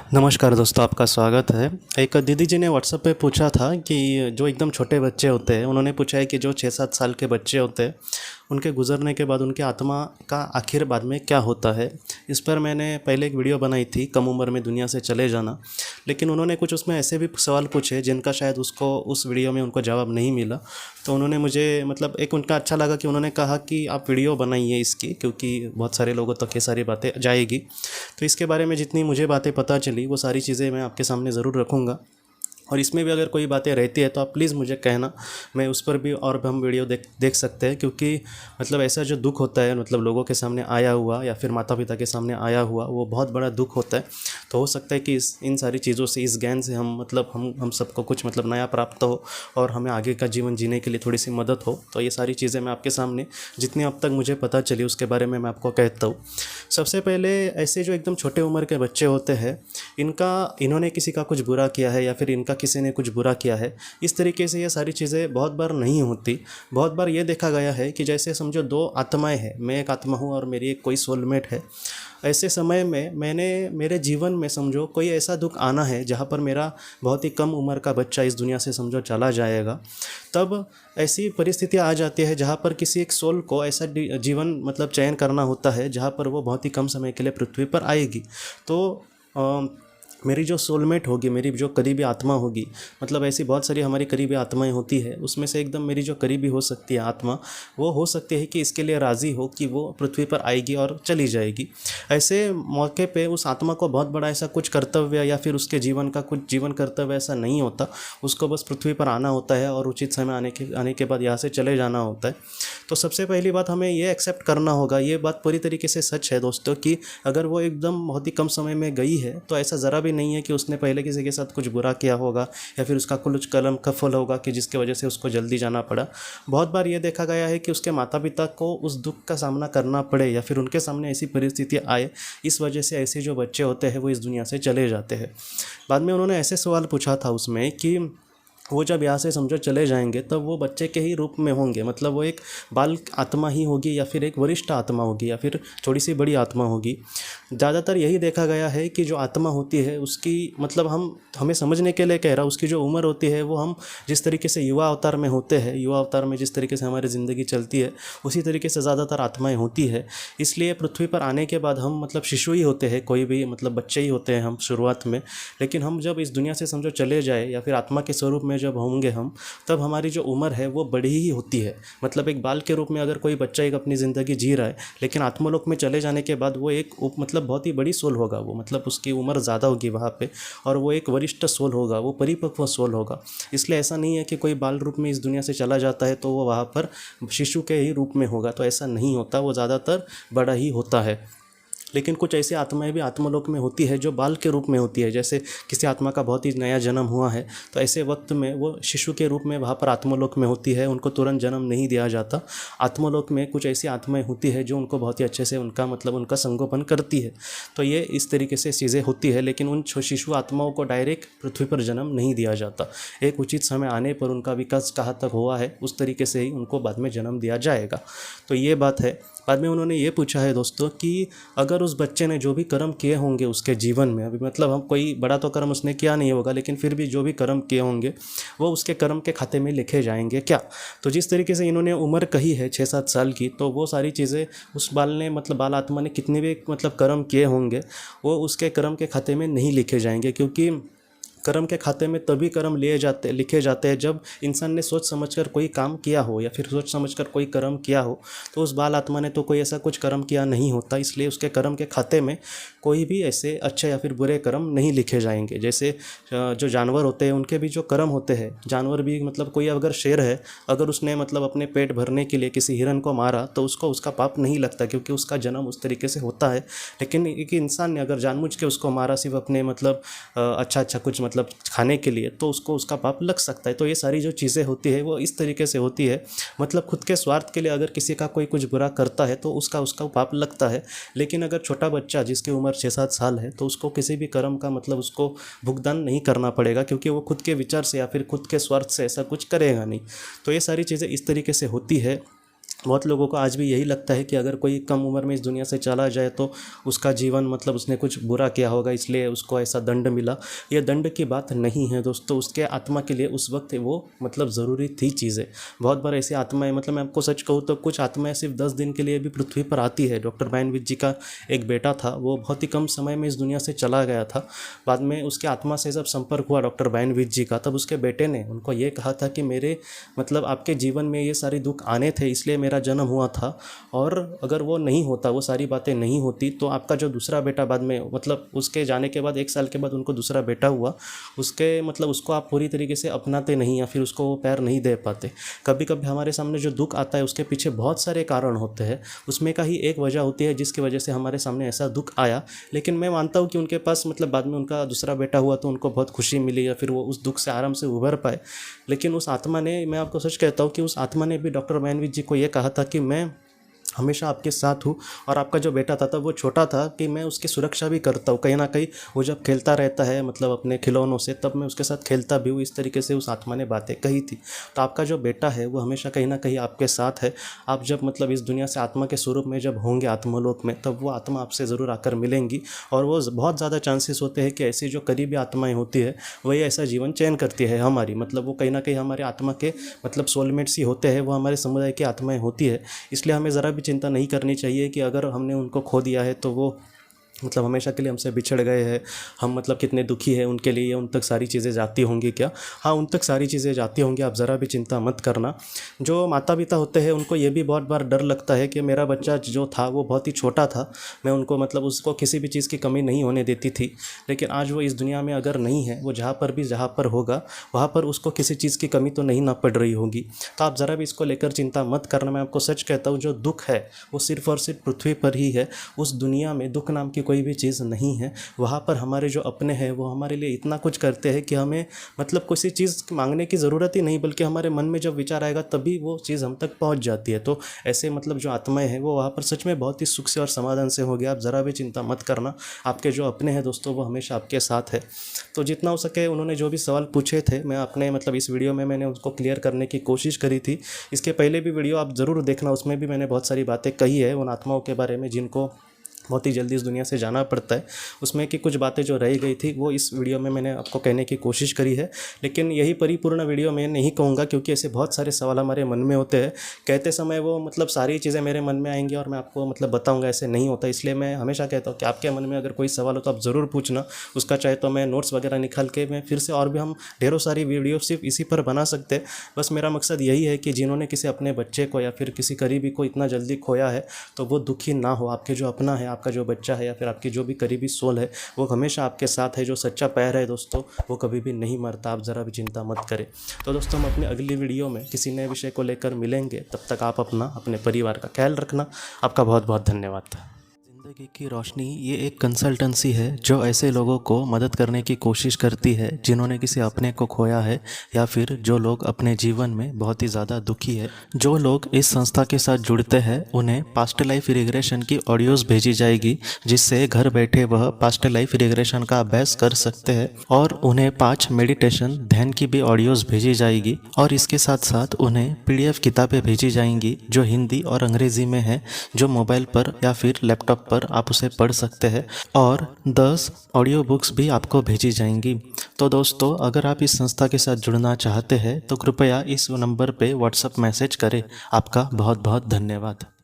नमस्कार दोस्तों, आपका स्वागत है। एक दीदी जी ने व्हाट्सएप पे पूछा था कि जो एकदम छोटे बच्चे होते हैं, उन्होंने पूछा है कि जो 6-7 साल के बच्चे होते हैं, उनके गुज़रने के बाद उनकी आत्मा का आखिर बाद में क्या होता है। इस पर मैंने पहले एक वीडियो बनाई थी, कम उम्र में दुनिया से चले जाना। लेकिन उन्होंने कुछ उसमें ऐसे भी सवाल पूछे जिनका शायद उसको उस वीडियो में उनको जवाब नहीं मिला। तो उन्होंने मुझे मतलब एक उनका अच्छा लगा कि उन्होंने कहा कि आप वीडियो बनाइए इसकी, क्योंकि बहुत सारे लोगों तक ये सारी बातें जाएगी। तो इसके बारे में जितनी मुझे बातें पता चली वो सारी चीज़ें मैं आपके सामने ज़रूर रखूँगा। और इसमें भी अगर कोई बातें रहती है तो आप प्लीज़ मुझे कहना, मैं उस पर भी और भी हम वीडियो देख देख सकते हैं। क्योंकि मतलब ऐसा जो दुख होता है, मतलब लोगों के सामने आया हुआ या फिर माता पिता के सामने आया हुआ, वो बहुत बड़ा दुख होता है। तो हो सकता है कि इन सारी चीज़ों से, इस ज्ञान से हम मतलब हम सबको कुछ मतलब नया प्राप्त हो और हमें आगे का जीवन जीने के लिए थोड़ी सी मदद हो। तो ये सारी चीज़ें मैं आपके सामने जितनी अब तक मुझे पता चली उसके बारे में मैं आपको कहता हूँ। सबसे पहले, ऐसे जो एकदम छोटे उम्र के बच्चे होते हैं, इन्होंने किसी का कुछ बुरा किया है या फिर इनका किसी ने कुछ बुरा किया है, इस तरीके से ये सारी चीज़ें बहुत बार नहीं होती। बहुत बार ये देखा गया है कि जैसे समझो दो आत्माएं हैं, मैं एक आत्मा हूँ और मेरी एक कोई सोलमेट है। ऐसे समय में मैंने मेरे जीवन में समझो कोई ऐसा दुख आना है जहाँ पर मेरा बहुत ही कम उम्र का बच्चा इस दुनिया से समझो चला जाएगा। तब ऐसी परिस्थितियाँ आ जाती है जहाँ पर किसी एक सोल को ऐसा जीवन मतलब चयन करना होता है जहाँ पर वो बहुत ही कम समय के लिए पृथ्वी पर आएगी। तो मेरी जो सोलमेट होगी, मेरी जो करीबी आत्मा होगी, मतलब ऐसी बहुत सारी हमारी करीबी आत्माएं होती है, उसमें से एकदम मेरी जो करीबी हो सकती है आत्मा, वो हो सकती है कि इसके लिए राज़ी हो कि वो पृथ्वी पर आएगी और चली जाएगी। ऐसे मौके पे उस आत्मा को बहुत बड़ा ऐसा कुछ कर्तव्य या फिर उसके जीवन का कुछ जीवन कर्तव्य ऐसा नहीं होता। उसको बस पृथ्वी पर आना होता है और उचित समय आने के बाद यहाँ से चले जाना होता है। तो सबसे पहली बात हमें ये एक्सेप्ट करना होगा, ये बात पूरी तरीके से सच है दोस्तों, कि अगर वो एकदम बहुत ही कम समय में गई है तो ऐसा ज़रा भी नहीं है कि उसने पहले किसी के साथ कुछ बुरा किया होगा या फिर उसका कुछ कलम कफल होगा कि जिसकी वजह से उसको जल्दी जाना पड़ा। बहुत बार ये देखा गया है कि उसके माता पिता को उस दुख का सामना करना पड़े या फिर उनके सामने ऐसी परिस्थिति आए, इस वजह से ऐसे जो बच्चे होते हैं वो इस दुनिया से चले जाते हैं। बाद में उन्होंने ऐसे सवाल पूछा था उसमें कि वो जब यहाँ से समझो चले जाएंगे तब वो बच्चे के ही रूप में होंगे, मतलब वो एक बाल आत्मा ही होगी या फिर एक वरिष्ठ आत्मा होगी या फिर थोड़ी सी बड़ी आत्मा होगी। ज़्यादातर यही देखा गया है कि जो आत्मा होती है उसकी मतलब हमें समझने के लिए कह रहा, उसकी जो उम्र होती है वो हम जिस तरीके से युवा अवतार में होते हैं, युवा अवतार में जिस तरीके से हमारी ज़िंदगी चलती है उसी तरीके से ज़्यादातर आत्माएँ होती है। इसलिए पृथ्वी पर आने के बाद हम मतलब शिशु ही होते हैं, कोई भी मतलब बच्चे ही होते हैं हम शुरुआत में। लेकिन हम जब इस दुनिया से समझो चले जाए या फिर आत्मा के स्वरूप में जब होंगे हम, तब हमारी जो उम्र है वो बड़ी ही होती है। मतलब एक बाल के रूप में अगर कोई बच्चा एक अपनी ज़िंदगी जी रहा है, लेकिन आत्मलोक में चले जाने के बाद वो एक मतलब बहुत ही बड़ी सोल होगा, वो मतलब उसकी उम्र ज़्यादा होगी वहाँ पे, और वो एक वरिष्ठ सोल होगा, वो परिपक्व सोल होगा। इसलिए ऐसा नहीं है कि कोई बाल रूप में इस दुनिया से चला जाता है तो वो वहाँ पर शिशु के ही रूप में होगा, तो ऐसा नहीं होता, वो ज़्यादातर बड़ा ही होता है। लेकिन कुछ ऐसी आत्माएं भी आत्मलोक में होती है जो बाल के रूप में होती है। जैसे किसी आत्मा का बहुत ही नया जन्म हुआ है तो ऐसे वक्त में वो शिशु के रूप में वहाँ पर आत्मलोक में होती है, उनको तुरंत जन्म नहीं दिया जाता। आत्मलोक में कुछ ऐसी आत्माएं होती है जो उनको बहुत ही अच्छे से उनका मतलब उनका संगोपन करती है। तो ये इस तरीके से चीज़ें होती है, लेकिन उन शिशु आत्माओं को डायरेक्ट पृथ्वी पर जन्म नहीं दिया जाता। एक उचित समय आने पर उनका विकास कहाँ तक हुआ है उस तरीके से ही उनको बाद में जन्म दिया जाएगा। तो ये बात है। बाद में उन्होंने ये पूछा है दोस्तों कि अगर उस बच्चे ने जो भी कर्म किए होंगे उसके जीवन में, अभी मतलब हम कोई बड़ा तो कर्म उसने किया नहीं होगा, लेकिन फिर भी जो भी कर्म किए होंगे वो उसके कर्म के खाते में लिखे जाएंगे क्या। तो जिस तरीके से इन्होंने उम्र कही है 6-7 साल की, तो वो सारी चीज़ें उस बाल ने मतलब बाल आत्मा ने कितने भी मतलब कर्म किए होंगे वो उसके कर्म के खाते में नहीं लिखे जाएंगे। क्योंकि कर्म के खाते में तभी कर्म लिखे जाते हैं जब इंसान ने सोच समझकर कोई काम किया हो या फिर सोच समझकर कोई कर्म किया हो। तो उस बाल आत्मा ने तो कोई ऐसा कुछ कर्म किया नहीं होता, इसलिए उसके कर्म के खाते में कोई भी ऐसे अच्छे या फिर बुरे कर्म नहीं लिखे जाएंगे। जैसे जो जानवर होते हैं उनके भी जो कर्म होते हैं, जानवर भी मतलब कोई अगर शेर है, अगर उसने मतलब अपने पेट भरने के लिए किसी हिरन को मारा तो उसको उसका पाप नहीं लगता, क्योंकि उसका जन्म उस तरीके से होता है। लेकिन एक इंसान ने अगर जानबूझ के उसको मारा सिर्फ अपने मतलब अच्छा कुछ मतलब खाने के लिए, तो उसको उसका पाप लग सकता है। तो ये सारी जो चीज़ें होती है वो इस तरीके से होती है, मतलब खुद के स्वार्थ के लिए अगर किसी का कोई कुछ बुरा करता है तो उसका पाप लगता है। लेकिन अगर छोटा बच्चा जिसकी उम्र 6-7 साल है तो उसको किसी भी कर्म का मतलब उसको भुगतान नहीं करना पड़ेगा, क्योंकि वो खुद के विचार से या फिर खुद के स्वार्थ से ऐसा कुछ करेगा नहीं। तो ये सारी चीज़ें इस तरीके से होती है। बहुत लोगों को आज भी यही लगता है कि अगर कोई कम उम्र में इस दुनिया से चला जाए तो उसका जीवन मतलब उसने कुछ बुरा किया होगा, इसलिए उसको ऐसा दंड मिला। ये दंड की बात नहीं है दोस्तों, उसके आत्मा के लिए उस वक्त वो मतलब ज़रूरी थी चीज़ें। बहुत बार ऐसी आत्माएं, मतलब मैं आपको सच कहूँ तो कुछ आत्माएं सिर्फ 10 दिन के लिए भी पृथ्वी पर आती है। डॉक्टर मायनविज जी का एक बेटा था, वो बहुत ही कम समय में इस दुनिया से चला गया था। बाद में उसके आत्मा से जब संपर्क हुआ डॉक्टर मायनविज जी का, तब उसके बेटे ने उनको ये कहा था कि मेरे मतलब आपके जीवन में ये सारी दुख आने थे, इसलिए मेरा जन्म हुआ था, और अगर वो नहीं होता, वो सारी बातें नहीं होती, तो आपका जो दूसरा बेटा बाद में मतलब उसके जाने के बाद 1 साल के बाद उनको दूसरा बेटा हुआ, उसके मतलब उसको आप पूरी तरीके से अपनाते नहीं या फिर उसको वो प्यार नहीं दे पाते। कभी कभी हमारे सामने जो दुख आता है उसके पीछे बहुत सारे कारण होते हैं, उसमें का ही एक वजह होती है जिसकी वजह से हमारे सामने ऐसा दुख आया। लेकिन मैं मानता हूँ कि उनके पास मतलब बाद में उनका दूसरा बेटा हुआ तो उनको बहुत खुशी मिली या फिर वो उस दुख से आराम से उभर पाए। लेकिन उस आत्मा ने, मैं आपको सच कहता हूँ कि उस आत्मा ने भी डॉक्टर मायनविज जी को ये कहा था कि मैं हमेशा आपके साथ हूँ, और आपका जो बेटा था तब वो छोटा था कि मैं उसकी सुरक्षा भी करता हूँ। कहीं ना कहीं वो जब खेलता रहता है मतलब अपने खिलौनों से, तब मैं उसके साथ खेलता भी हूँ। इस तरीके से उस आत्मा ने बातें कही थी। तो आपका जो बेटा है वो हमेशा कहीं ना कहीं आपके साथ है। आप जब मतलब इस दुनिया से आत्मा के स्वरूप में जब होंगे आत्मलोक में, तब वो आत्मा आपसे ज़रूर आकर मिलेंगी, और वो बहुत ज़्यादा चांसेस होते हैं कि ऐसी जो करीबी आत्माएँ होती है वही ऐसा जीवन चयन करती है हमारी, मतलब वो कहीं ना कहीं हमारे आत्मा के मतलब सोलमेट्स ही होते हैं, वो हमारे समुदाय की आत्माएँ होती है। इसलिए हमें ज़रा भी चिंता नहीं करनी चाहिए कि अगर हमने उनको खो दिया है तो वो मतलब हमेशा के लिए हमसे बिछड़ गए हैं, हम मतलब कितने दुखी हैं उनके लिए, उन तक सारी चीज़ें जाती होंगी क्या? हाँ, उन तक सारी चीज़ें जाती होंगी, आप ज़रा भी चिंता मत करना। जो माता पिता होते हैं उनको ये भी बहुत बार डर लगता है कि मेरा बच्चा जो था वो बहुत ही छोटा था, मैं उनको मतलब उसको किसी भी चीज़ की कमी नहीं होने देती थी, लेकिन आज वो इस दुनिया में अगर नहीं है, वो जहाँ पर होगा वहाँ पर उसको किसी चीज़ की कमी तो नहीं ना पड़ रही होगी। तो आप ज़रा भी इसको लेकर चिंता मत करना। मैं आपको सच कहता हूँ, जो दुख है वो सिर्फ़ और सिर्फ पृथ्वी पर ही है। उस दुनिया में दुख नाम की कोई भी चीज़ नहीं है। वहाँ पर हमारे जो अपने हैं वो हमारे लिए इतना कुछ करते हैं कि हमें मतलब किसी चीज़ मांगने की ज़रूरत ही नहीं, बल्कि हमारे मन में जब विचार आएगा तभी वो चीज़ हम तक पहुँच जाती है। तो ऐसे मतलब जो आत्माएं हैं वो वहाँ पर सच में बहुत ही सुख से और समाधान से होगी। आप ज़रा भी चिंता मत करना, आपके जो अपने हैं दोस्तों वो हमेशा आपके साथ है। तो जितना हो सके उन्होंने जो भी सवाल पूछे थे, मैं अपने मतलब इस वीडियो में मैंने उसको क्लियर करने की कोशिश करी थी। इसके पहले भी वीडियो आप ज़रूर देखना, उसमें भी मैंने बहुत सारी बातें कही है उन आत्माओं के बारे में जिनको बहुत ही जल्दी इस दुनिया से जाना पड़ता है। उसमें की कुछ बातें जो रह गई थी वो इस वीडियो में मैंने आपको कहने की कोशिश करी है, लेकिन यही परिपूर्ण वीडियो मैं नहीं कहूँगा, क्योंकि ऐसे बहुत सारे सवाल हमारे मन में होते हैं। कहते समय वो मतलब सारी चीज़ें मेरे मन में आएंगी और मैं आपको मतलब बताऊँगा, ऐसे नहीं होता। इसलिए मैं हमेशा कहता हूँ कि आपके मन में अगर कोई सवाल हो तो आप ज़रूर पूछना, उसका चाहे तो मैं नोट्स वगैरह निकाल के मैं फिर से और भी हम ढेरों सारी वीडियो सिर्फ इसी पर बना सकते हैं। बस मेरा मकसद यही है कि जिन्होंने किसी अपने बच्चे को या फिर किसी करीबी को इतना जल्दी खोया है तो वो दुखी ना हो। आपके जो अपना है, आपका जो बच्चा है या फिर आपकी जो भी करीबी सोल है वो हमेशा आपके साथ है। जो सच्चा प्यार है दोस्तों वो कभी भी नहीं मरता, आप ज़रा भी चिंता मत करें। तो दोस्तों हम अपनी अगली वीडियो में किसी नए विषय को लेकर मिलेंगे, तब तक आप अपना अपने परिवार का ख्याल रखना। आपका बहुत बहुत धन्यवाद। ज़िंदगी की रोशनी ये एक कंसल्टेंसी है जो ऐसे लोगों को मदद करने की कोशिश करती है जिन्होंने किसी अपने को खोया है या फिर जो लोग अपने जीवन में बहुत ही ज़्यादा दुखी है। जो लोग इस संस्था के साथ जुड़ते हैं उन्हें पास्ट लाइफ रिग्रेशन की ऑडियोज़ भेजी जाएगी, जिससे घर बैठे वह पास्ट लाइफ रिग्रेशन का अभ्यास कर सकते हैं, और उन्हें 5 मेडिटेशन ध्यान की भी ऑडियोज़ भेजी जाएगी। और इसके साथ साथ उन्हें PDF किताबें भेजी जाएंगी जो हिंदी और अंग्रेज़ी में है, जो मोबाइल पर या फिर लैपटॉप पर आप उसे पढ़ सकते हैं, और 10 ऑडियो बुक्स भी आपको भेजी जाएंगी। तो दोस्तों अगर आप इस संस्था के साथ जुड़ना चाहते हैं तो कृपया इस नंबर पे व्हाट्सएप मैसेज करें। आपका बहुत बहुत धन्यवाद।